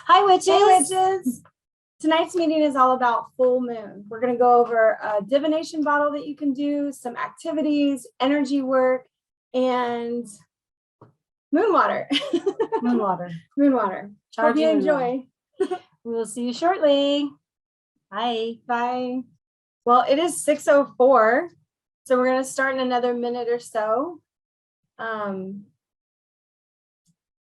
Hi, witches. Hey, witches. Tonight's meeting is all about full moon. We're going to go over a divination bottle that you can do, some activities, energy work, and moon water. Moon water. Moon water. Hope you enjoy. We will see you shortly. Bye. Bye. Well, it is 6:04, so we're going to start in another minute or so.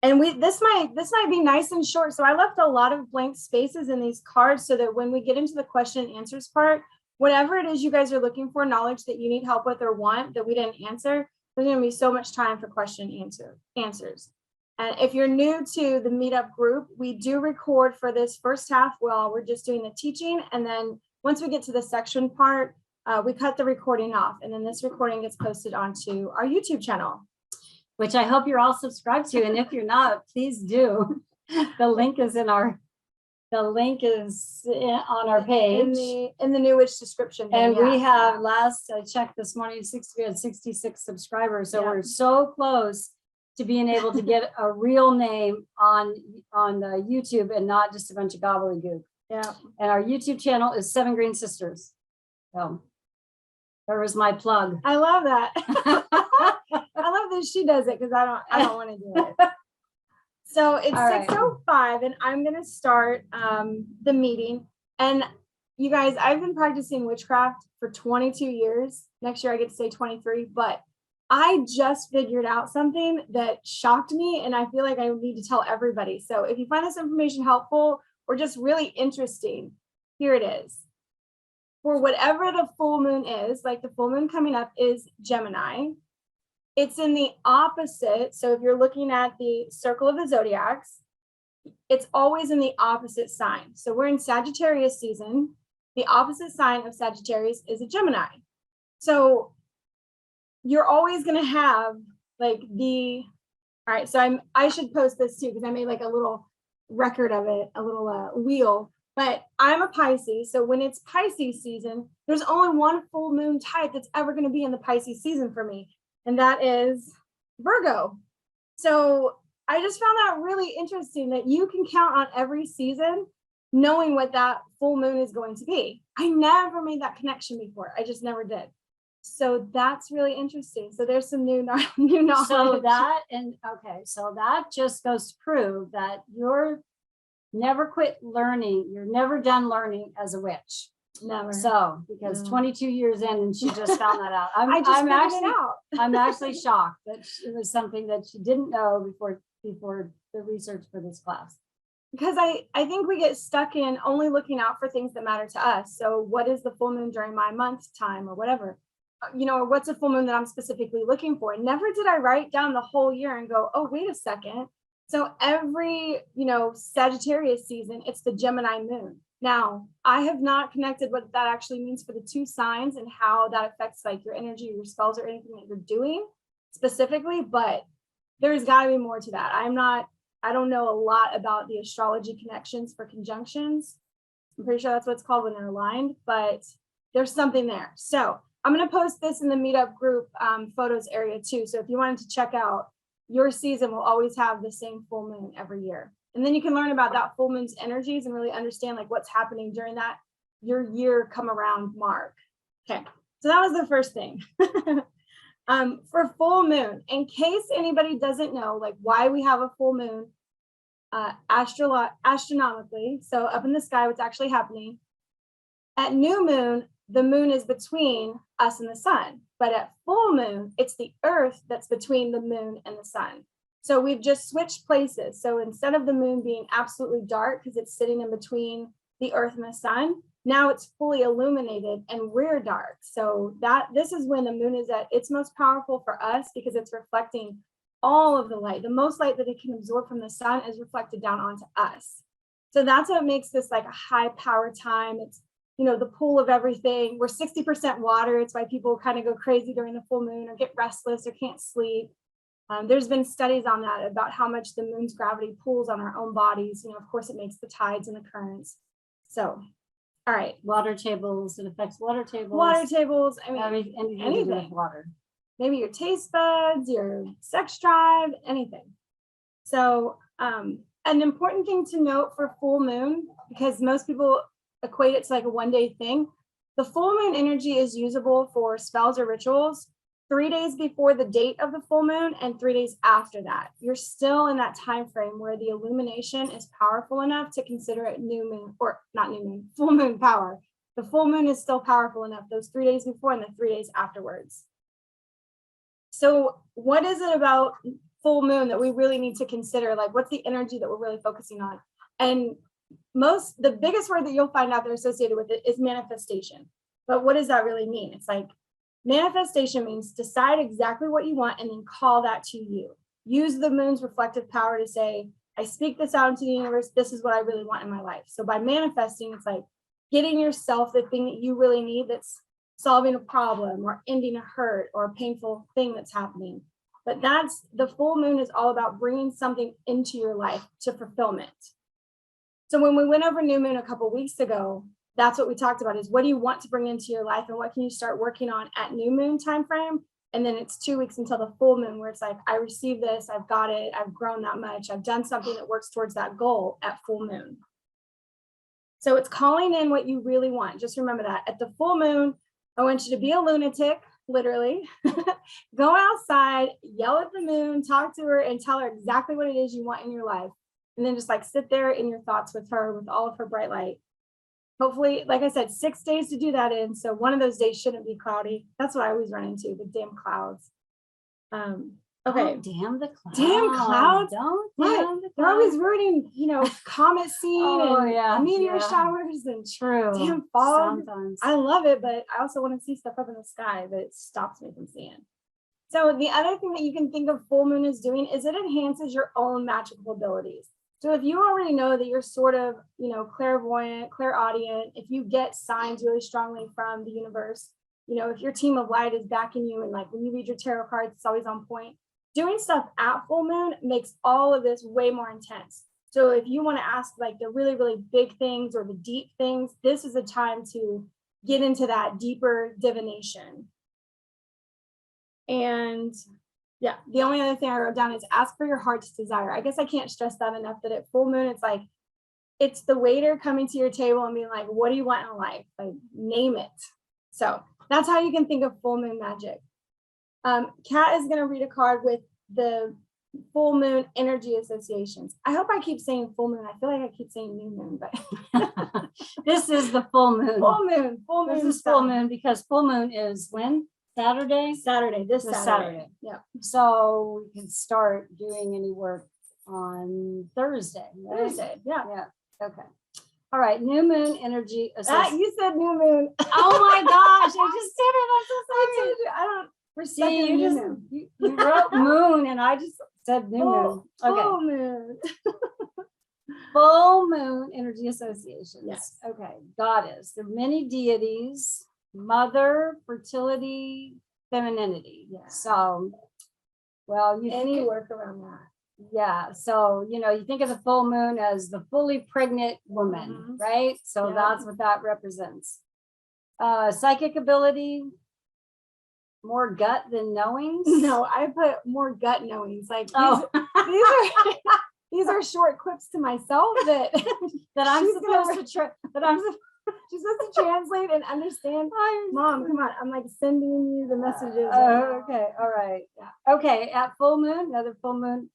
And this might be nice and short. So I left a lot of blank spaces in these cards so that when we get into the question and answers part, whatever it is you guys are looking for, knowledge that you need help with or want that we didn't answer, there's going to be so much time for question and answers. And if you're new to the meetup group, we do record for this first half while we're just doing the teaching. And then once we get to the section part, we cut the recording off. And then this recording gets posted onto our YouTube channel, which I hope you're all subscribed to. And if you're not, please do. The link is on our page. In the New Witch description. And we have, last I checked this morning, we had 66 subscribers. So we're so close to being able to get a real name on the YouTube and not just a bunch of gobbledygook. Yeah. And our YouTube channel is 7 Green Sisters. So there was my plug. I love that. I love that she does it because I don't want to do it. So it's 6:05 and I'm going to start the meeting. And you guys, I've been practicing witchcraft for 22 years. Next year I get to say 23, but I just figured out something that shocked me and I feel like I need to tell everybody. So if you find this information helpful or just really interesting, here it is. For whatever the full moon is, like the full moon coming up is Gemini. It's in the opposite. So if you're looking at the circle of the zodiacs, it's always in the opposite sign. So we're in Sagittarius season. The opposite sign of Sagittarius is a Gemini. So you're always going to have like all right. So I should post this too, because I made like a little record of it, a little wheel. But I'm a Pisces, so when it's Pisces season, there's only one full moon type that's ever going to be in the Pisces season for me, and that is Virgo. So I just found that really interesting that you can count on every season knowing what that full moon is going to be. I never made that connection before. I just never did. So that's really interesting. So there's some new knowledge. So that just goes to prove that you're never quit learning. You're never done learning as a witch. Never. So because 22 years in and she just found that out. I'm actually shocked that it was something that she didn't know before the research for this class. Because I think we get stuck in only looking out for things that matter to us. So what is the full moon during my month time or whatever? Or what's a full moon that I'm specifically looking for? Never did I write down the whole year and go, oh, wait a second. So every, Sagittarius season, it's the Gemini moon. Now, I have not connected what that actually means for the two signs and how that affects like your energy, your spells, or anything that you're doing specifically, but there's got to be more to that. I don't know a lot about the astrology connections for conjunctions. I'm pretty sure that's what it's called when they're aligned, but there's something there. So I'm going to post this in the meetup group photos area too. So if you wanted to check out, your season will always have the same full moon every year. And then you can learn about that full moon's energies and really understand like what's happening during that your year come around mark. Okay, so that was the first thing. For full moon, in case anybody doesn't know like why we have a full moon astronomically, so up in the sky, what's actually happening. At new moon, the moon is between us and the sun. But at full moon, it's the earth that's between the moon and the sun. So we've just switched places. So instead of the moon being absolutely dark because it's sitting in between the earth and the sun, now it's fully illuminated and we're dark. So this is when the moon is at its most powerful for us because it's reflecting all of the light. The most light that it can absorb from the sun is reflected down onto us. So that's what makes this like a high power time. It's the pool of everything. We're 60% water. It's why people kind of go crazy during the full moon or get restless or can't sleep. There's been studies on that about how much the moon's gravity pulls on our own bodies. Of course, it makes the tides and the currents. So, all right. Water tables. It affects water tables. Water tables. I mean, anything with water. Maybe your taste buds, your sex drive, anything. So, an important thing to note for full moon, because most people equate it to like a 1-day thing. The full moon energy is usable for spells or rituals 3 days before the date of the full moon and 3 days after that. You're still in that time frame where the illumination is powerful enough to consider it new moon, or not new moon, full moon power. The full moon is still powerful enough those 3 days before and the 3 days afterwards. So what is it about full moon that we really need to consider? Like, what's the energy that we're really focusing on? And the biggest word that you'll find out there associated with it is manifestation. But what does that really mean? It's like, manifestation means decide exactly what you want and then call that to you. Use the moon's reflective power to say, I speak this out into the universe. This is what I really want in my life. So by manifesting, it's like getting yourself the thing that you really need, that's solving a problem or ending a hurt or a painful thing that's happening. But that's the full moon is all about bringing something into your life to fulfillment. So when we went over new moon a couple weeks ago, that's what we talked about, is what do you want to bring into your life and what can you start working on at new moon time frame? And then it's 2 weeks until the full moon, where it's like, I received this, I've got it, I've grown that much, I've done something that works towards that goal at full moon. So it's calling in what you really want. Just remember that at the full moon, I want you to be a lunatic, literally. Go outside, yell at the moon, talk to her, and tell her exactly what it is you want in your life. And then just like sit there in your thoughts with her, with all of her bright light. Hopefully, like I said, 6 days to do that in. So one of those days shouldn't be cloudy. That's what I always run into, the damn clouds. Okay. Oh, damn the clouds. Damn clouds. Don't What? damn the They're always clouds. ruining, comet scene Oh, and yeah, meteor yeah. showers and True. damn fog. Sometimes. I love it, but I also want to see stuff up in the sky that it stops me from seeing. So the other thing that you can think of full moon is doing is it enhances your own magical abilities. So if you already know that you're sort of, clairvoyant, clairaudient, if you get signs really strongly from the universe, if your team of light is backing you and like when you read your tarot cards, it's always on point. Doing stuff at full moon makes all of this way more intense. So if you want to ask like the really, really big things or the deep things, this is a time to get into that deeper divination. And yeah, the only other thing I wrote down is ask for your heart's desire. I guess I can't stress that enough, that at full moon, it's like, it's the waiter coming to your table and being like, what do you want in life? Like, name it. So that's how you can think of full moon magic. Kat is going to read a card with the full moon energy associations. I hope I keep saying full moon. I feel like I keep saying new moon, but This is the full moon. Full moon. Full moon. This is full moon because full moon is when? Saturday? Saturday. This Saturday. Yeah. So we can start doing any work on Thursday. Right? Thursday. Yeah. Yeah. Okay. All right. New moon energy. You said new moon. Oh my gosh! I just did it. I'm so sorry. I don't. We're stuck See, in you new just moon. you wrote moon, and I just said new moon. Okay. Full moon. Full moon energy associations. Yes. Okay. Goddess. There are many deities. Mother, fertility, femininity. Yeah. So, well, Any work around that. yeah. So, you think of the full moon as the fully pregnant woman, Mhm. right? So Yeah. that's what that represents. Psychic ability, more gut than knowings. No, I put more gut knowings. Like Oh. these are short clips to myself that that I'm she's supposed to she's supposed to translate and understand. Mom, come on. I'm like sending you the messages. Okay. All right. Yeah. Okay. At full moon, another full moon.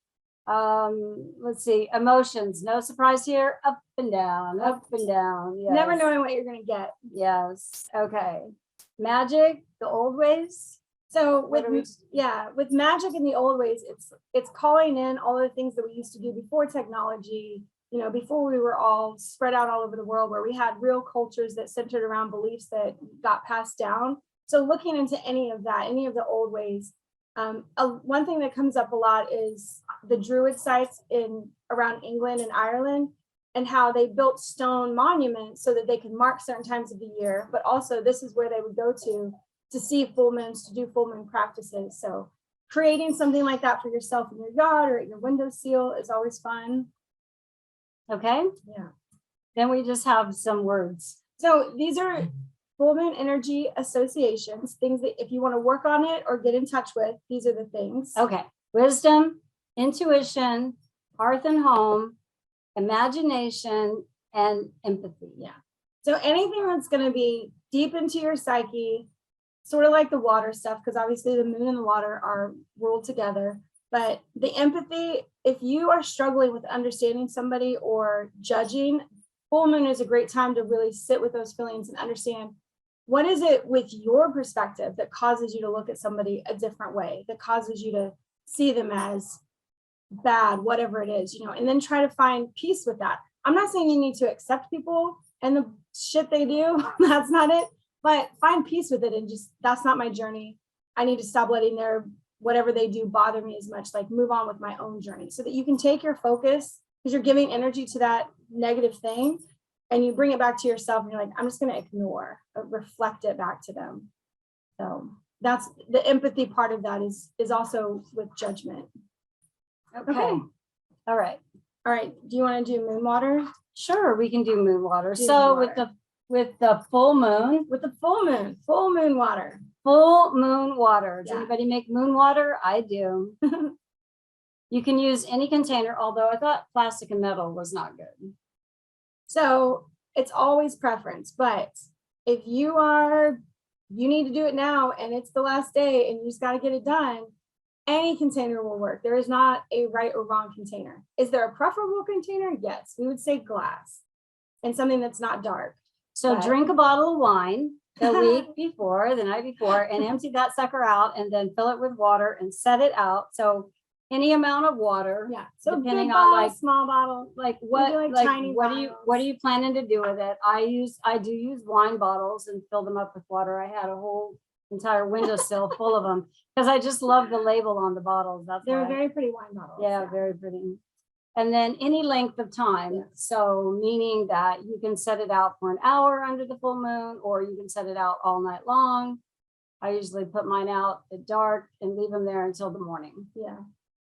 Let's see. Emotions. No surprise here. Up and down. Up and down. Yes. Never knowing what you're gonna get. Yes. Okay. Magic. The old ways. So What with are with magic in the old ways, it's calling in all of the things that we used to do before technology, before we were all spread out all over the world, where we had real cultures that centered around beliefs that got passed down. So looking into any of that, any of the old ways. One thing that comes up a lot is the Druid sites around England and Ireland, and how they built stone monuments so that they could mark certain times of the year, but also this is where they would go to see full moons, to do full moon practices. So creating something like that for yourself in your yard or at your windowsill is always fun. Okay. Yeah. Then we just have some words. So these are full moon energy associations, things that if you want to work on it or get in touch with, these are the things. Okay. Wisdom, intuition, hearth and home, imagination, and empathy. Yeah. So anything that's going to be deep into your psyche, sort of like the water stuff, because obviously the moon and the water are ruled together. But the empathy, if you are struggling with understanding somebody or judging, full moon is a great time to really sit with those feelings and understand what is it with your perspective that causes you to look at somebody a different way, that causes you to see them as bad, whatever it is, and then try to find peace with that. I'm not saying you need to accept people and the shit they do. That's not it. But find peace with it and just, that's not my journey. I need to stop letting their whatever they do bother me as much, like move on with my own journey so that you can take your focus, because you're giving energy to that negative thing and you bring it back to yourself and you're like, I'm just going to ignore, reflect it back to them. So that's the empathy part of that is also with judgment. Okay. All right. All right. Do you want to do moon water? Sure, we can do moon water. Do So moon with the full moon, With the full moon water. full moon water. Does Yeah. anybody make moon water? I do. You can use any container, although I thought plastic and metal was not good. So it's always preference, but if you need to do it now and it's the last day and you just got to get it done, any container will work. There is not a right or wrong container. Is there a preferable container? Yes, we would say glass and something that's not dark. So But- drink a bottle of wine the week before, the night before, and empty that sucker out and then fill it with water and set it out. So any amount of water. Yeah. So Depending big on, bottle, like, small bottle. Like do what, like tiny what vials. are you planning to do with it? I do use wine bottles and fill them up with water. I had a whole entire windowsill full of them because I just love the label on the bottles. That's They're why. very pretty wine bottles. Yeah, very pretty. And then any length of time. Yeah. So meaning that you can set it out for an hour under the full moon, or you can set it out all night long. I usually put mine out at dark and leave them there until the morning. Yeah.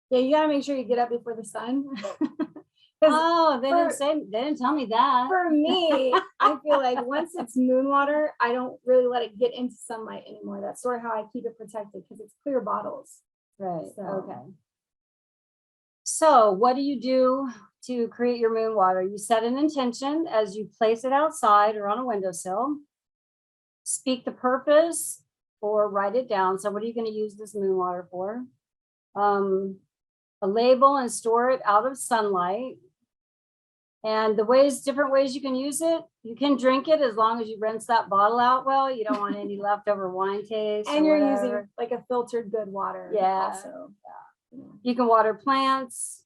Yeah, you gotta make sure you get up before the sun. 'Cause Oh, they didn't tell me that. for me, I feel like once it's moon water, I don't really let it get into sunlight anymore. That's sort of how I keep it protected because it's clear bottles. Right. So- Okay. So what do you do to create your moon water? You set an intention as you place it outside or on a windowsill. Speak the purpose or write it down. So what are you going to use this moon water for? A label and store it out of sunlight. And different ways you can use it. You can drink it as long as you rinse that bottle out well. You don't want any leftover wine taste. And or you're whatever. using like a filtered good water. Yeah. Also. You can water plants,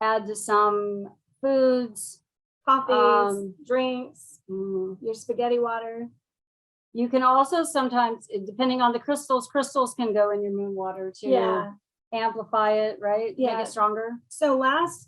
add to some foods. Coffees, drinks, Mm. your spaghetti water. You can also sometimes, depending on the crystals can go in your moon water to Yeah. amplify it, right? Yeah. Make it stronger. So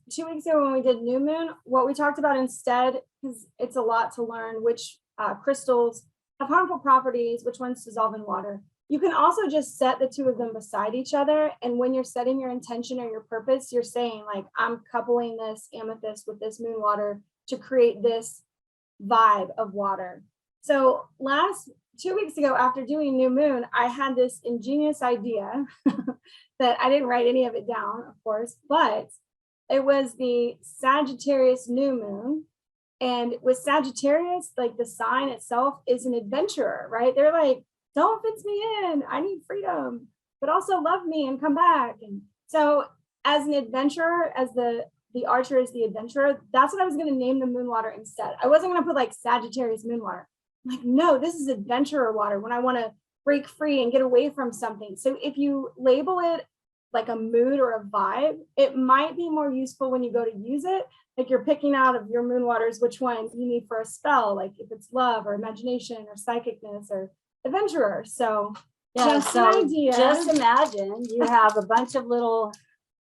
2 weeks ago when we did new moon, what we talked about instead, because it's a lot to learn which crystals have harmful properties, which ones dissolve in water. You can also just set the two of them beside each other. And when you're setting your intention or your purpose, you're saying like, I'm coupling this amethyst with this moon water to create this vibe of water. So 2 weeks ago, after doing new moon, I had this ingenious idea that I didn't write any of it down, of course, but it was the Sagittarius new moon. And with Sagittarius, like the sign itself is an adventurer, right? They're like, don't fix me in. I need freedom, but also love me and come back. And so as an adventurer, as the archer is the adventurer, that's what I was going to name the moon water instead. I wasn't going to put like Sagittarius moon water. I'm like, no, this is adventurer water when I want to break free and get away from something. So if you label it like a mood or a vibe, it might be more useful when you go to use it. Like you're picking out of your moon waters, which one you need for a spell, like if it's love or imagination or psychicness or adventurer. So Yeah, just so an idea. just imagine you have a bunch of little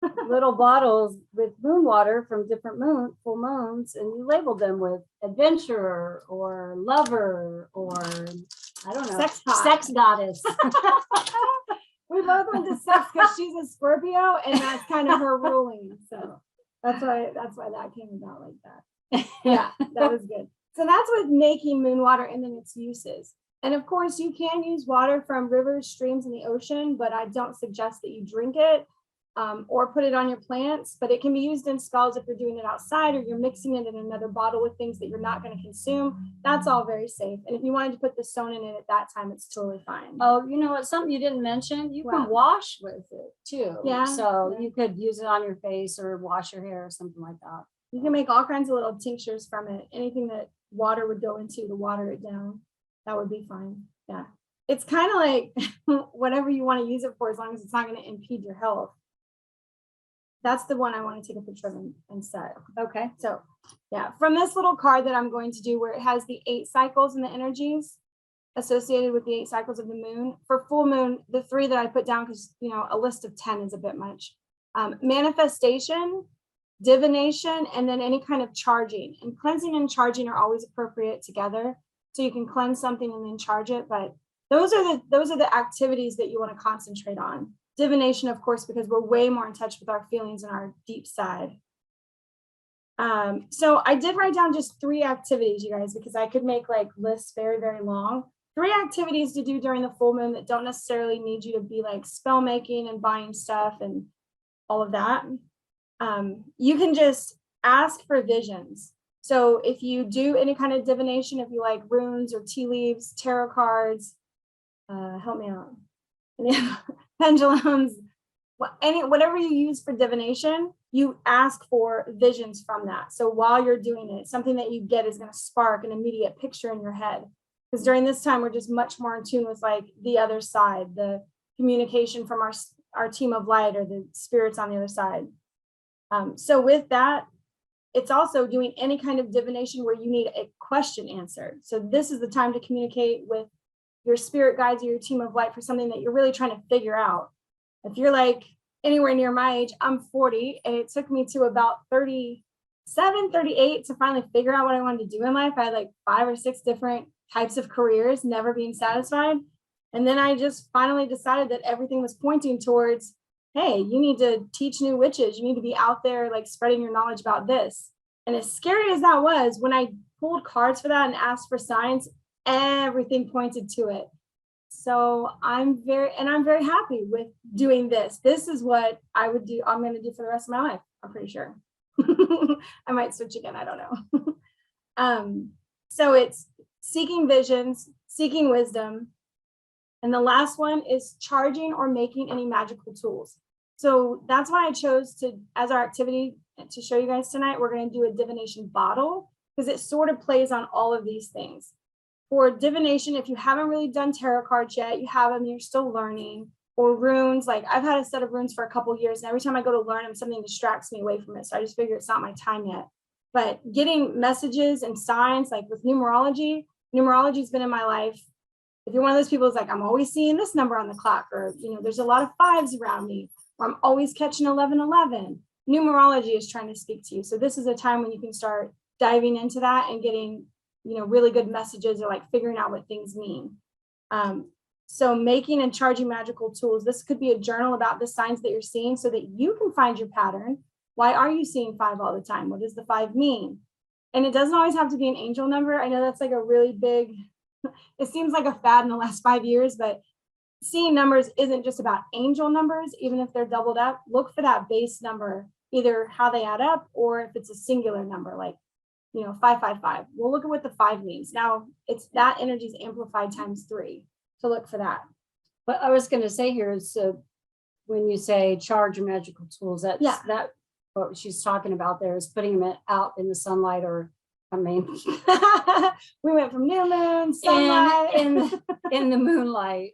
bottles with moon water from different full moons, and you label them with adventurer or lover or I don't know, Sex pot. sex goddess. We both went to sex because she's a Scorpio and that's kind of her ruling. So that's why that came about like that. Yeah, that was good. So that's with making moon water and then its uses. And of course, you can use water from rivers, streams, and the ocean, but I don't suggest that you drink it. or put it on your plants, but it can be used in spells if you're doing it outside or you're mixing it in another bottle with things that you're not going to consume. That's all very safe. And if you wanted to put the stone in it at that time, it's totally fine. Oh, you know what? Something you didn't mention, you can Wow. wash with it too. Yeah, So yeah. you could use it on your face or wash your hair or something like that. You can make all kinds of little tinctures from it. Anything that water would go into to water it down, that would be fine. Yeah. It's kind of like whatever you want to use it for, as long as it's not going to impede your health. That's the one I want to take a picture of and set. Okay. So yeah, from this little card that I'm going to do where it has the 8 cycles and the energies associated with the 8 cycles of the moon. For full moon, the 3 that I put down, because a list of 10 is a bit much. Manifestation, divination, and then any kind of charging. And cleansing and charging are always appropriate together. So you can cleanse something and then charge it, but those are the activities that you want to concentrate on. Divination, of course, because we're way more in touch with our feelings and our deep side. So I did write down just 3 activities, you guys, because I could make like lists very, very long. 3 activities to do during the full moon that don't necessarily need you to be like spell making and buying stuff and all of that. You can just ask for visions. So if you do any kind of divination, if you like runes or tea leaves, tarot cards, help me out. Pendulums, whatever you use for divination, you ask for visions from that. So while you're doing it, something that you get is going to spark an immediate picture in your head. Because during this time, we're just much more in tune with like the other side, the communication from our team of light or the spirits on the other side. So with that, it's also doing any kind of divination where you need a question answered. So this is the time to communicate with your spirit guides or your team of light for something that you're really trying to figure out. If you're like anywhere near my age, I'm 40, and it took me to about 37, 38 to finally figure out what I wanted to do in life. I had like 5 or 6 different types of careers, never being satisfied. And then I just finally decided that everything was pointing towards, hey, you need to teach new witches. You need to be out there like spreading your knowledge about this. And as scary as that was, when I pulled cards for that and asked for signs, everything pointed to it. So I'm very happy with doing this. This is what I would do. I'm going to do for the rest of my life. I'm pretty sure. I might switch again. I don't know. So it's seeking visions, seeking wisdom. And the last one is charging or making any magical tools. So that's why I chose to, as our activity to show you guys tonight, we're going to do a divination bottle because it sort of plays on all of these things. For divination, if you haven't really done tarot cards yet, you have them, you're still learning, or runes. Like I've had a set of runes for a couple of years, and every time I go to learn them, something distracts me away from it. So I just figure it's not my time yet. But getting messages and signs, like with numerology has been in my life. If you're one of those people who's like, I'm always seeing this number on the clock, or there's a lot of 5s around me, or I'm always catching 1111. Numerology is trying to speak to you. So this is a time when you can start diving into that and getting really good messages, or like figuring out what things mean. So making and charging magical tools. This could be a journal about the signs that you're seeing so that you can find your pattern. Why are you seeing 5 all the time? What does the 5 mean? And it doesn't always have to be an angel number. I know that's like a really big, it seems like a fad in the last 5 years, but seeing numbers isn't just about angel numbers. Even if they're doubled up, look for that base number, either how they add up or if it's a singular number, like 555. We'll look at what the 5 means. Now it's that energy is amplified times 3. So look for that. But I was going to say here is when you say charge your magical tools, that what she's talking about there is putting them out in the sunlight, or we went from new moon, sunlight, in the moonlight,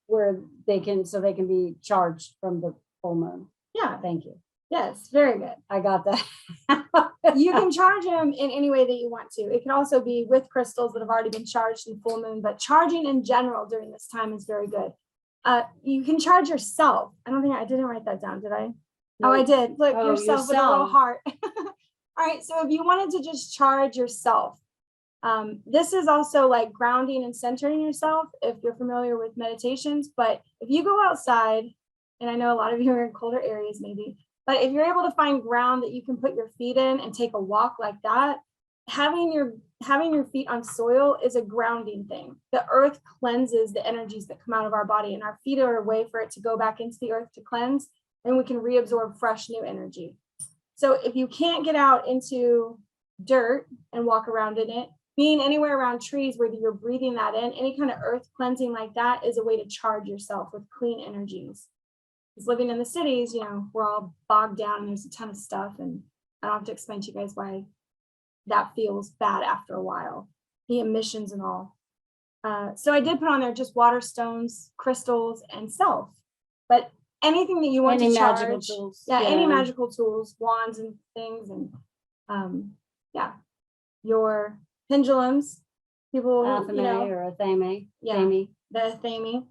where they can be charged from the full moon. Yeah. Thank you. Yes, very good. I got that. You can charge them in any way that you want to. It can also be with crystals that have already been charged in full moon, but charging in general during this time is very good. You can charge yourself. I didn't write that down, did I? No. Oh, I did. Look, yourself with a little heart. All right, so if you wanted to just charge yourself, this is also like grounding and centering yourself if you're familiar with meditations. But if you go outside, and I know a lot of you are in colder areas maybe, but if you're able to find ground that you can put your feet in and take a walk like that, having your feet on soil is a grounding thing. The earth cleanses the energies that come out of our body, and our feet are a way for it to go back into the earth to cleanse. and we can reabsorb fresh new energy. So if you can't get out into dirt and walk around in it, being anywhere around trees where you're breathing that in, any kind of earth cleansing like that is a way to charge yourself with clean energies. Because living in the cities, we're all bogged down and there's a ton of stuff, and I don't have to explain to you guys why that feels bad after a while, the emissions and all. So I did put on there just water, stones, crystals, and self. But anything that you want Any to charge, magical tools. any magical tools, wands and things, and your pendulums. People, Athame or Athame. Yeah. Athame. The Athame.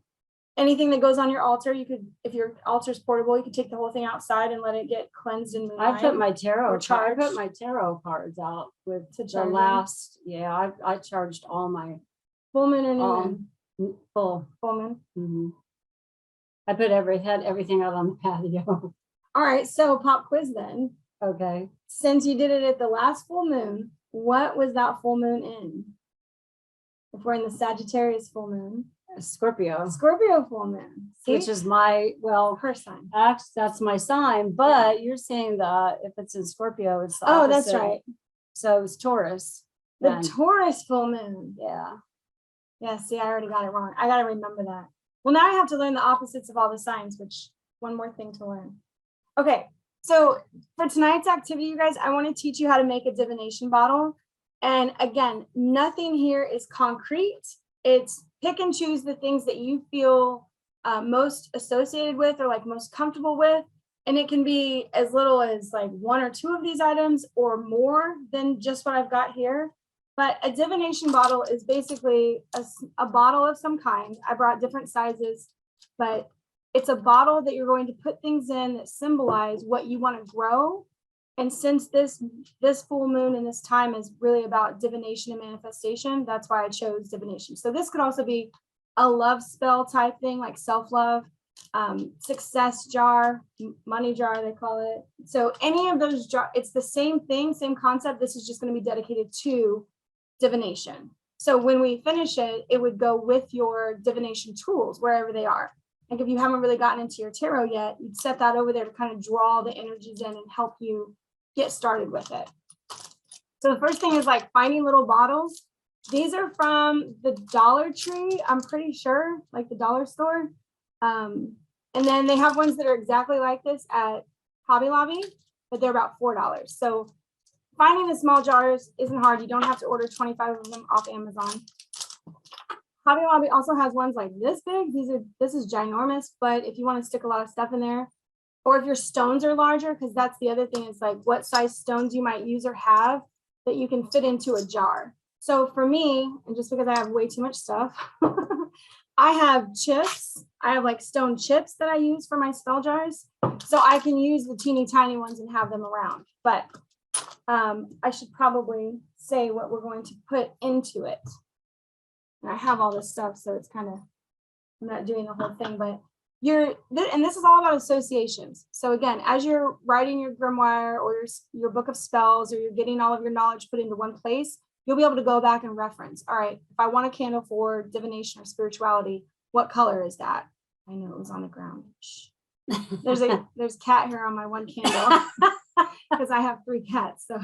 Anything that goes on your altar, you could, if your altar's portable, you could take the whole thing outside and let it get cleansed in moonlight. I put my tarot. Or charged. I put my tarot cards out with To the charge them. last. Yeah, I charged all my Full moon or new moon? full. Full moon. Mm-hmm. I put everything out on the patio. All right, so pop quiz then. Okay. Since you did it at the last full moon, what was that full moon in? If we're in the Sagittarius full moon. Scorpio, Full moon. See? which is my, her sign. actually, that's my sign, but you're saying that if it's in Scorpio, it's the Oh, that's opposite. right. So it's Taurus. The then. Taurus full moon. Yeah. Yeah, see, I already got it wrong. I got to remember that. Well, now I have to learn the opposites of all the signs, which one more thing to learn. Okay, so for tonight's activity, you guys, I want to teach you how to make a divination bottle. And again, nothing here is concrete. It's pick and choose the things that you feel most associated with or like most comfortable with. And it can be as little as like 1 or 2 of these items or more than just what I've got here. But a divination bottle is basically a bottle of some kind. I brought different sizes, but it's a bottle that you're going to put things in that symbolize what you want to grow. And since this full moon and this time is really about divination and manifestation, that's why I chose divination. So this could also be a love spell type thing, like self-love, success jar, money jar, they call it. So any of those jars, it's the same thing, same concept. This is just going to be dedicated to divination. So when we finish it, it would go with your divination tools, wherever they are. Like if you haven't really gotten into your tarot yet, you'd set that over there to kind of draw the energies in and help you get started with it. So the first thing is like finding little bottles. These are from the Dollar Tree, I'm pretty sure, like the dollar store. And then they have ones that are exactly like this at Hobby Lobby, but they're about $4. So finding the small jars isn't hard. You don't have to order 25 of them off Amazon. Hobby Lobby also has ones like this big. This is ginormous, but if you want to stick a lot of stuff in there, or if your stones are larger, because that's the other thing, is like what size stones you might use or have that you can fit into a jar. So for me, and just because I have way too much stuff, I have chips. I have like stone chips that I use for my spell jars. So I can use the teeny tiny ones and have them around. But I should probably say what we're going to put into it. And I have all this stuff, so it's kind of, I'm not doing the whole thing, but and this is all about associations. So again, as you're writing your grimoire or your book of spells, or you're getting all of your knowledge put into one place, you'll be able to go back and reference. All right, if I want a candle for divination or spirituality, what color is that? I know it was on the ground. Shh. There's cat hair on my one candle because I have 3 cats, so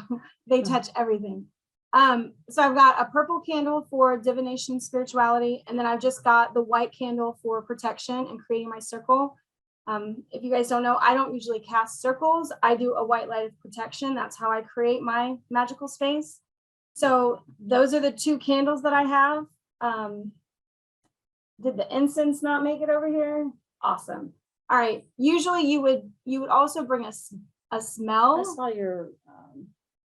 they touch everything. So I've got a purple candle for divination, spirituality, and then I've just got the white candle for protection and creating my circle. If you guys don't know, I don't usually cast circles. I do a white light of protection. That's how I create my magical space. So those are the 2 candles that I have. Did the incense not make it over here? Awesome. All right. Usually you would also bring a smell. I saw your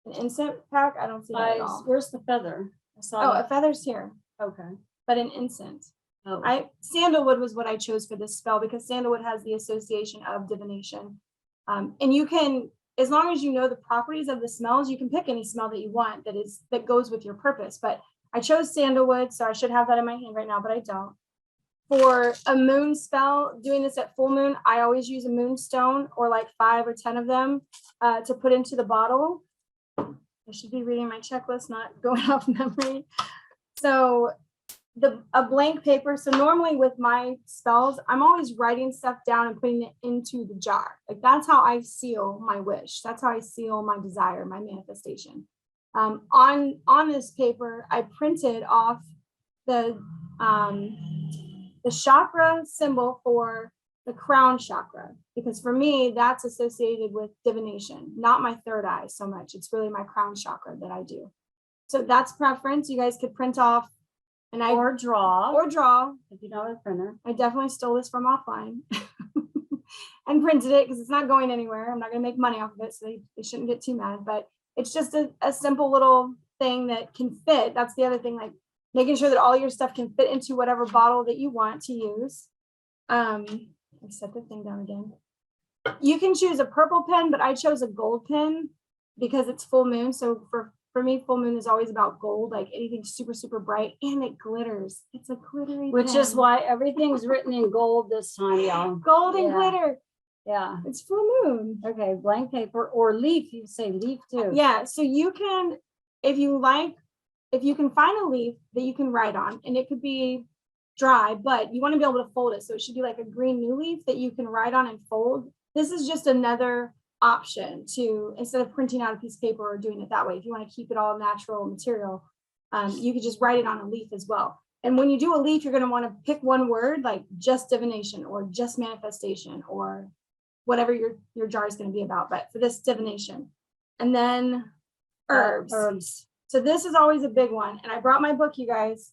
An incense pack. I don't see that at all. where's the feather? I saw Oh, a feather's here, okay. but an incense. Oh, Sandalwood was what I chose for this spell because sandalwood has the association of divination. And you can, as long as you know the properties of the smells, you can pick any smell that you want that goes with your purpose. But I chose sandalwood, so I should have that in my hand right now, but I don't. For a moon spell, doing this at full moon, I always use a moonstone or like 5 or 10 of them to put into the bottle. I should be reading my checklist, not going off memory. So a blank paper. So normally with my spells, I'm always writing stuff down and putting it into the jar. Like that's how I seal my wish. That's how I seal my desire, my manifestation. On this paper, I printed off the chakra symbol for the crown chakra, because for me, that's associated with divination, not my third eye so much. It's really my crown chakra that I do. So that's preference. You guys could print off or draw. If you don't have a printer. I definitely stole this from offline and printed it because it's not going anywhere. I'm not going to make money off of it, so they shouldn't get too mad. But it's just a simple little thing that can fit. That's the other thing, like making sure that all your stuff can fit into whatever bottle that you want to use. I set the thing down again. You can choose a purple pen, but I chose a gold pen because it's full moon. So for me, full moon is always about gold, like anything super, super bright, and it glitters. It's a glittery Which pen. is why everything's written in gold this time, y'all. Gold and glitter. Yeah. It's full moon. Okay, blank paper or leaf. You say leaf too. Yeah, so you can, if you can find a leaf that you can write on, and it could be dry, but you want to be able to fold it. So it should be like a green new leaf that you can write on and fold. This is just another option to, instead of printing out a piece of paper or doing it that way, if you want to keep it all natural material, you could just write it on a leaf as well. And when you do a leaf, you're going to want to pick one word, like just divination or just manifestation or whatever your jar is going to be about. But for this, divination. And then herbs. So this is always a big one. And I brought my book, you guys,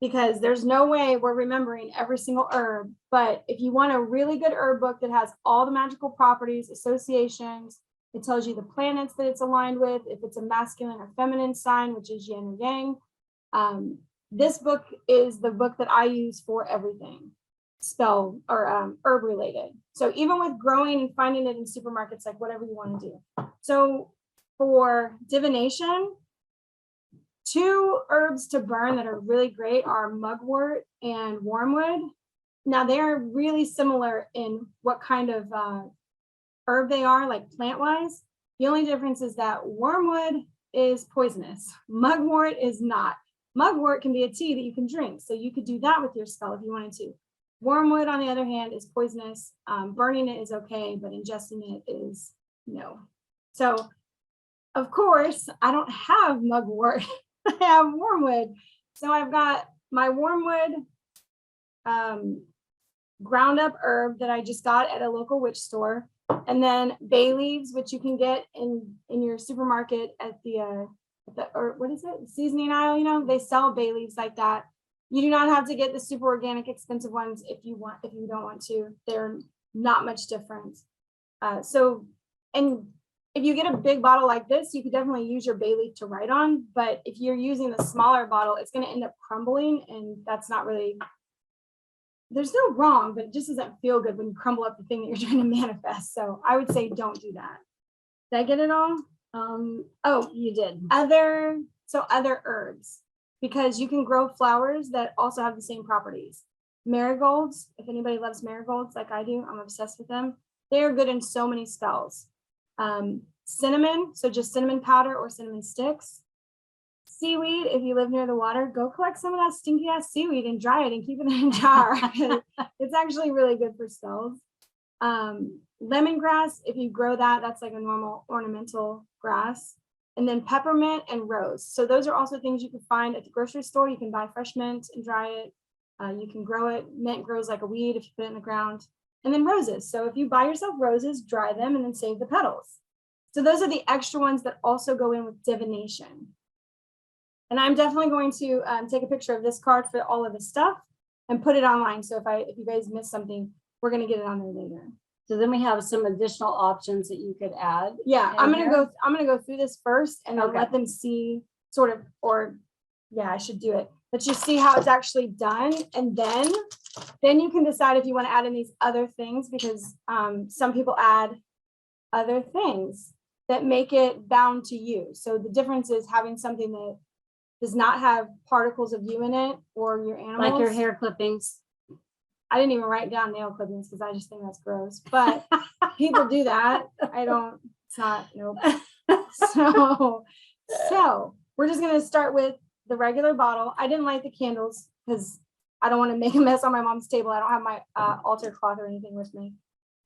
because there's no way we're remembering every single herb. But if you want a really good herb book that has all the magical properties, associations, it tells you the planets that it's aligned with, if it's a masculine or feminine sign, which is yin or yang. This book is the book that I use for everything spell or herb related. So even with growing and finding it in supermarkets, like whatever you want to do. So for divination, 2 herbs to burn that are really great are mugwort and wormwood. Now they are really similar in what kind of herb they are, like plant wise. The only difference is that wormwood is poisonous. Mugwort is not. Mugwort can be a tea that you can drink. So you could do that with your spell if you wanted to. Wormwood, on the other hand, is poisonous. Burning it is okay, but ingesting it is no. So, of course, I don't have mugwort. I have wormwood. So I've got my wormwood ground up herb that I just got at a local witch store. And then bay leaves, which you can get in your supermarket at or what is it? Seasoning aisle, you know, they sell bay leaves like that. You do not have to get the super organic expensive ones if you don't want to. They're not much different. And if you get a big bottle like this, you could definitely use your bay leaf to write on. But if you're using the smaller bottle, it's going to end up crumbling, and that's not really. There's no wrong, but it just doesn't feel good when you crumble up the thing that you're trying to manifest. So I would say don't do that. Did I get it all? Oh, you did. Other herbs, because you can grow flowers that also have the same properties. Marigolds, if anybody loves marigolds like I do, I'm obsessed with them. They are good in so many spells. Cinnamon, so just cinnamon powder or cinnamon sticks. Seaweed, if you live near the water, go collect some of that stinky ass seaweed and dry it and keep it in a jar. It's actually really good for spells. Lemongrass, if you grow that, that's like a normal ornamental grass. And then peppermint and rose. So those are also things you can find at the grocery store. You can buy fresh mint and dry it. You can grow it. Mint grows like a weed if you put it in the ground. And then roses. So if you buy yourself roses, dry them and then save the petals. So those are the extra ones that also go in with divination. And I'm definitely going to take a picture of this card for all of this stuff and put it online. So if you guys miss something, we're going to get it on there later. So then we have some additional options that you could add. Yeah, I'm gonna go through this first and I'll let them see sort of, I should do it. Let you see how it's actually done. And then you can decide if you want to add in these other things, because some people add other things that make it bound to you. So the difference is having something that does not have particles of you in it or your animals. Like your hair clippings. I didn't even write down nail clippings because I just think that's gross, but people do that. Nope. So we're just going to start with the regular bottle. I didn't light the candles because I don't want to make a mess on my mom's table. I don't have my altar cloth or anything with me.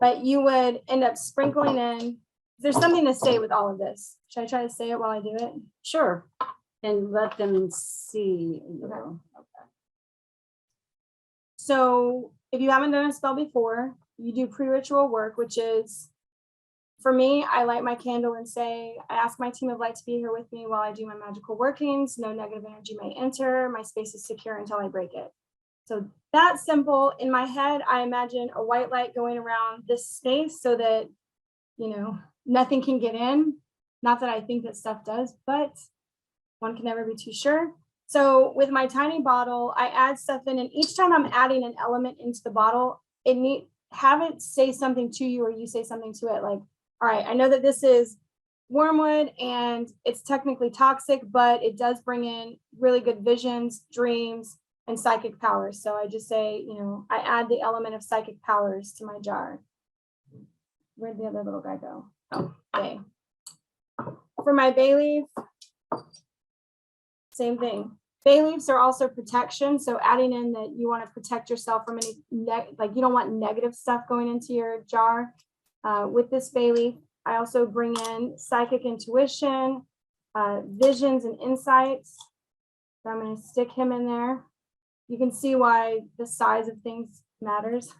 But you would end up sprinkling in. There's something to say with all of this. Should I try to say it while I do it? Sure. And let them see. Okay. So if you haven't done a spell before, you do pre-ritual work, which is, for me, I light my candle and say, I ask my team of light to be here with me while I do my magical workings. No negative energy may enter. My space is secure until I break it. So that's simple. In my head, I imagine a white light going around this space so that, nothing can get in. Not that I think that stuff does, but one can never be too sure. So with my tiny bottle, I add stuff in, and each time I'm adding an element into the bottle, have it say something to you, or you say something to it. Like, all right, I know that this is wormwood and it's technically toxic, but it does bring in really good visions, dreams, and psychic powers. So I just say, I add the element of psychic powers to my jar. Where'd the other little guy go? Oh, okay. For my bay leaf, same thing. Bay leaves are also protection. So adding in that you want to protect yourself from any, you don't want negative stuff going into your jar. With this bay leaf, I also bring in psychic intuition, visions and insights. So I'm going to stick him in there. You can see why the size of things matters.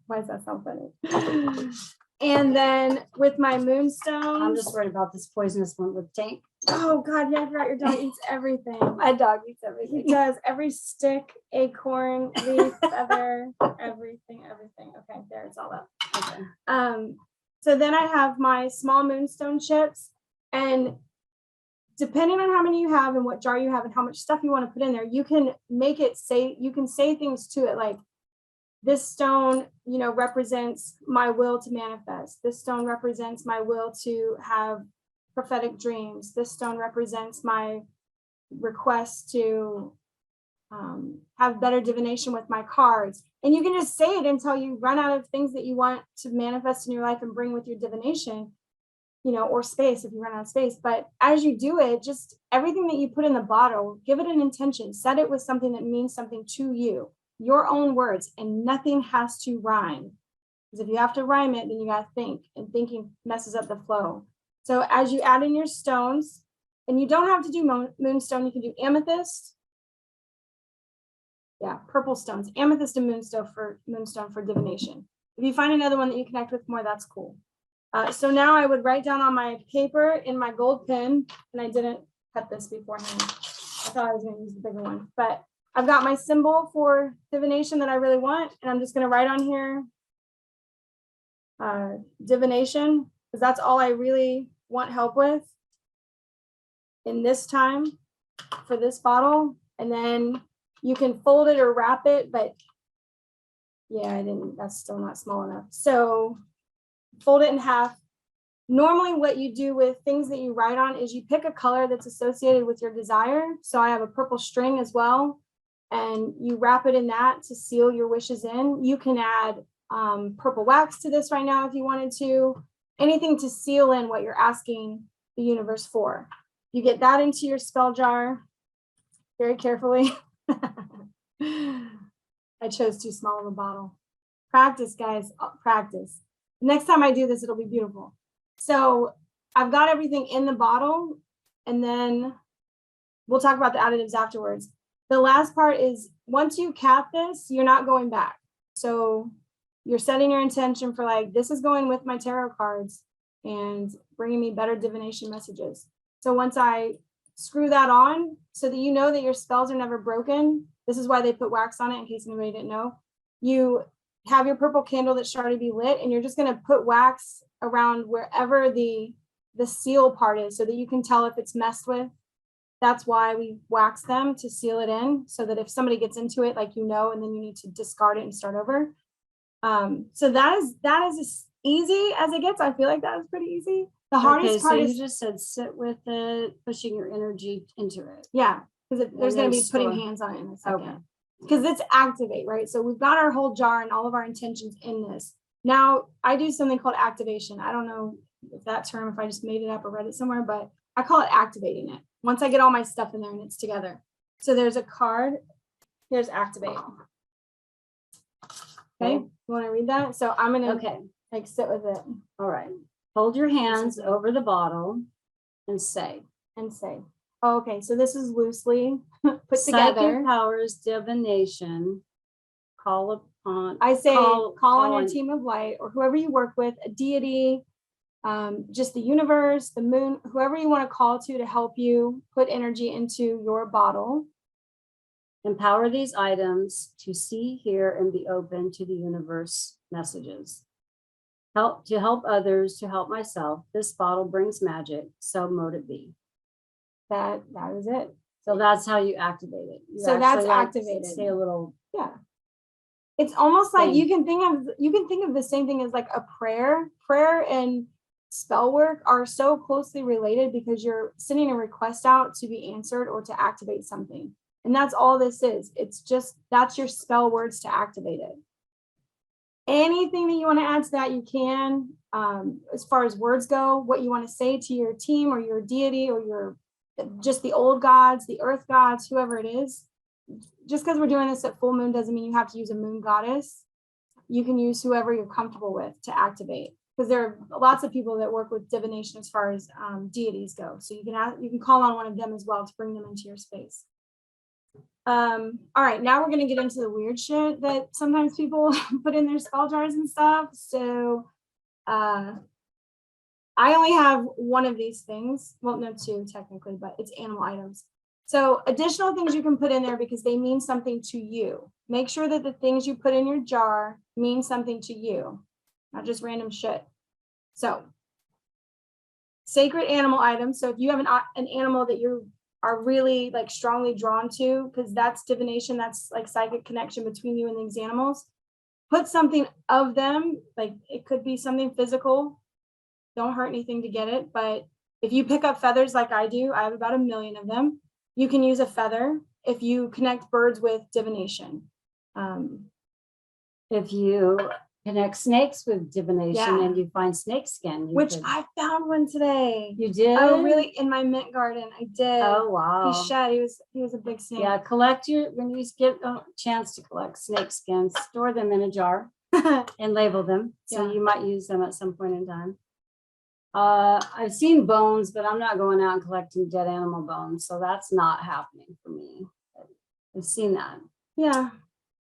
Why does that sound funny? And then with my moonstone, I'm just worried about this poisonous one with tank. Oh God, yeah, I forgot your dog eats everything. My dog eats everything. He does. Every stick, acorn, leaf, feather, everything. Okay, there, it's all up. Okay. So then I have my small moonstone chips, and depending on how many you have and what jar you have and how much stuff you want to put in there, you can make it say, you can say things to it like, this stone, represents my will to manifest. This stone represents my will to have prophetic dreams. This stone represents my request to have better divination with my cards. And you can just say it until you run out of things that you want to manifest in your life and bring with your divination, or space if you run out of space. But as you do it, just everything that you put in the bottle, give it an intention, set it with something that means something to you, your own words, and nothing has to rhyme. Because if you have to rhyme it, then you got to think, and thinking messes up the flow. So as you add in your stones, and you don't have to do moonstone, you can do amethyst. Yeah, purple stones, amethyst and moonstone for divination. If you find another one that you connect with more, that's cool. So now I would write down on my paper in my gold pen, and I didn't cut this beforehand. I thought I was going to use the bigger one, but I've got my symbol for divination that I really want, and I'm just going to write on here divination, because that's all I really want help with in this time for this bottle. And then you can fold it or wrap it, but yeah, that's still not small enough. So fold it in half. Normally what you do with things that you write on is you pick a color that's associated with your desire. So I have a purple string as well, and you wrap it in that to seal your wishes in. You can add purple wax to this right now if you wanted to. Anything to seal in what you're asking the universe for. You get that into your spell jar very carefully. I chose too small of a bottle. Practice, guys, practice. Next time I do this, it'll be beautiful. So I've got everything in the bottle, and then we'll talk about the additives afterwards. The last part is once you cap this, you're not going back. So you're setting your intention for this is going with my tarot cards and bringing me better divination messages. So once I screw that on so that you know that your spells are never broken, this is why they put wax on it in case anybody didn't know. You have your purple candle that's starting to be lit, and you're just going to put wax around wherever the seal part is so that you can tell if it's messed with. That's why we wax them, to seal it in, so that if somebody gets into it, and then you need to discard it and start over. So that is as easy as it gets. I feel like that was pretty easy. The hardest part is, you just said sit with it, pushing your energy into it. Yeah, because there's going to be putting hands on it in a second. Okay. Because it's activate, right? So we've got our whole jar and all of our intentions in this. Now I do something called activation. I don't know if that term, if I just made it up or read it somewhere, but I call it activating it. Once I get all my stuff in there and it's together. So there's a card. Here's activate. Okay, you want to read that? So I'm gonna like sit with it. All right. Hold your hands over the bottle and say. Oh, okay, so this is loosely put Psychic together. powers, divination. Call upon. I say call on your on- team of light or whoever you work with, a deity, just the universe, the moon, whoever you want to call to help you put energy into your bottle. Empower these items to see, hear, and be open to the universe messages. Help others, to help myself. This bottle brings magic, so mote it be. That is it. So that's how you activate it. You So that's actually, like, activated. Say a little. Yeah. It's almost like thing. you can think of the same thing as like a prayer. Prayer and spell work are so closely related because you're sending a request out to be answered or to activate something. And that's all this is. It's just, that's your spell words to activate it. Anything that you want to add to that, you can. As far as words go, what you want to say to your team or your deity or your just the old gods, the earth gods, whoever it is. Just because we're doing this at full moon doesn't mean you have to use a moon goddess. You can use whoever you're comfortable with to activate, because there are lots of people that work with divination as far as deities go. So you can call on one of them as well to bring them into your space. All right, now we're going to get into the weird shit that sometimes people put in their spell jars and stuff. So I only have one of these things. Well, no, two technically, but it's animal items. So additional things you can put in there because they mean something to you. Make sure that the things you put in your jar mean something to you, not just random shit. So sacred animal items. So if you have an animal that you are really like strongly drawn to, because that's divination, that's like psychic connection between you and these animals, put something of them. Like it could be something physical. Don't hurt anything to get it. But if you pick up feathers like I do, I have about 1 million of them. You can use a feather if you connect birds with divination. If you connect snakes with divination Yeah. and you find snake skin, Which I found one today. You did? Oh, really? In my mint garden, I did. Oh, wow. He shed. He was a big snake. Yeah, when you get a chance to collect snake skins, store them in a jar and label them. So Yeah. you might use them at some point in time. I've seen bones, but I'm not going out and collecting dead animal bones. So that's not happening for me. I've seen that. Yeah.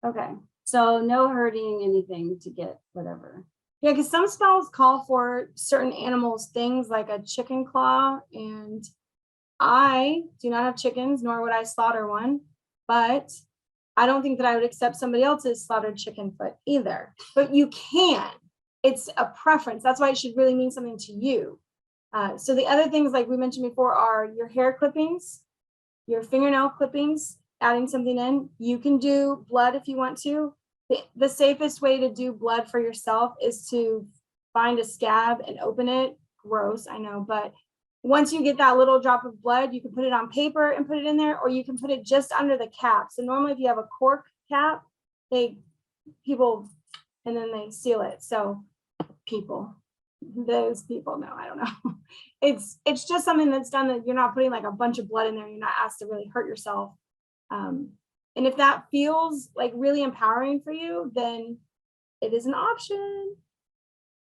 Okay. So no hurting anything to get whatever. Yeah, because some spells call for certain animals, things like a chicken claw. And I do not have chickens, nor would I slaughter one. But I don't think that I would accept somebody else's slaughtered chicken foot either. But you can. It's a preference. That's why it should really mean something to you. So the other things, like we mentioned before, are your hair clippings, your fingernail clippings, adding something in. You can do blood if you want to. The safest way to do blood for yourself is to find a scab and open it. Gross, I know, but once you get that little drop of blood, you can put it on paper and put it in there, or you can put it just under the cap. So normally if you have a cork cap, people, and then they seal it. So those people, no, I don't know. It's just something that's done that you're not putting like a bunch of blood in there. You're not asked to really hurt yourself. And if that feels like really empowering for you, then it is an option.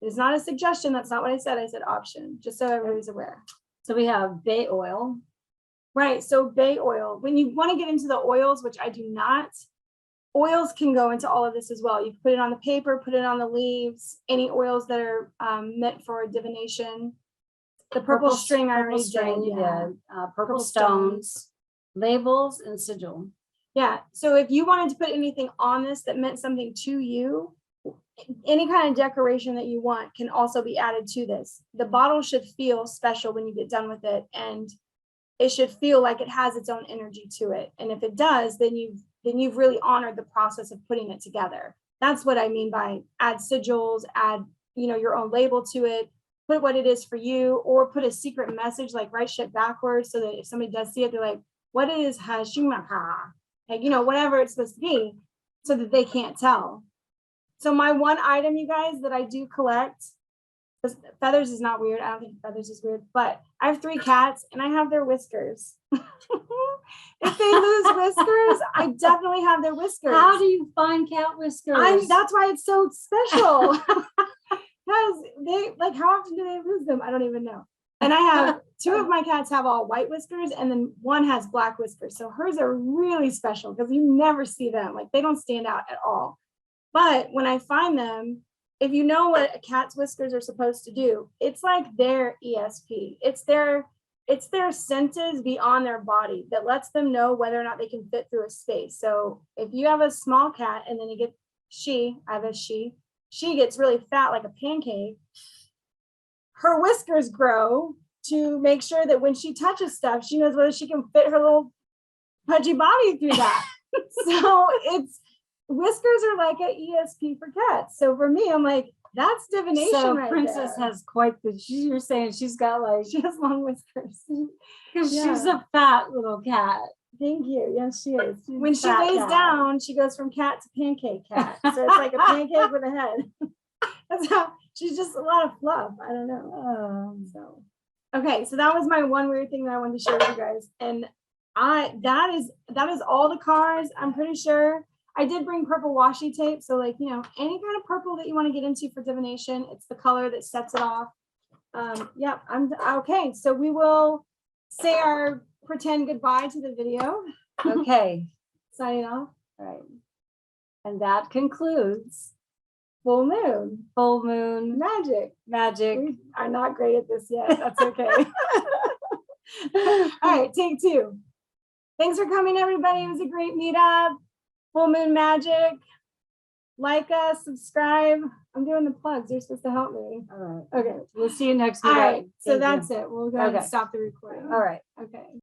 It is not a suggestion. That's not what I said. I said option, just so everybody's aware. So we have bay oil. Right. So bay oil, when you want to get into the oils, which I do not, oils can go into all of this as well. You can put it on the paper, put it on the leaves, any oils that are meant for divination. The purple string I already did. Purple stones, labels, and sigil. Yeah. So if you wanted to put anything on this that meant something to you, any kind of decoration that you want can also be added to this. The bottle should feel special when you get done with it, and it should feel like it has its own energy to it. And if it does, then you've really honored the process of putting it together. That's what I mean by add sigils, add your own label to it, put what it is for you, or put a secret message, like write shit backwards so that if somebody does see it, they're like, what is Hashimaka? Like, whatever it's supposed to be, so that they can't tell. So my one item, you guys, that I do collect 'cause feathers is not weird. I don't think feathers is weird, but I have 3 cats and I have their whiskers. If they lose whiskers, I definitely have their whiskers. How do you find cat whiskers? That's why it's so special. Because they like, how often do they lose them? I don't even know. And I have 2 of my cats have all white whiskers, and then 1 has black whiskers. So hers are really special because you never see them. Like, they don't stand out at all. But when I find them, if you know what a cat's whiskers are supposed to do, it's like their ESP. It's their senses beyond their body that lets them know whether or not they can fit through a space. So if you have a small cat and then I have a she gets really fat like a pancake, her whiskers grow to make sure that when she touches stuff, she knows whether she can fit her little pudgy body through that. So whiskers are like an ESP for cats. So for me, I'm like, that's divination. So right Princess there. has quite you're saying she's got like, She has long whiskers. because Yeah. she's a fat little cat. Thank you. Yes, she is. She's When a she fat lays cat. down, she goes from cat to pancake cat. So it's like a pancake with a head. That's how she's just a lot of fluff. I don't know. So okay, so that was my one weird thing that I wanted to share with you guys. And that is all the cards. I'm pretty sure. I did bring purple washi tape. So like, any kind of purple that you want to get into for divination, it's the color that sets it off. Yeah, I'm okay. So we will say our pretend goodbye to the video. Okay. Signing off. All right. And that concludes Full moon. full moon Magic. We are not great at this yet. That's okay. All right, take 2. Thanks for coming, everybody. It was a great meetup. Full moon magic. Like us, subscribe. I'm doing the plugs. You're supposed to help me. All right. Okay. We'll see you next All week. right. So that's it. We'll go ahead and Okay. stop the recording. All right. Okay.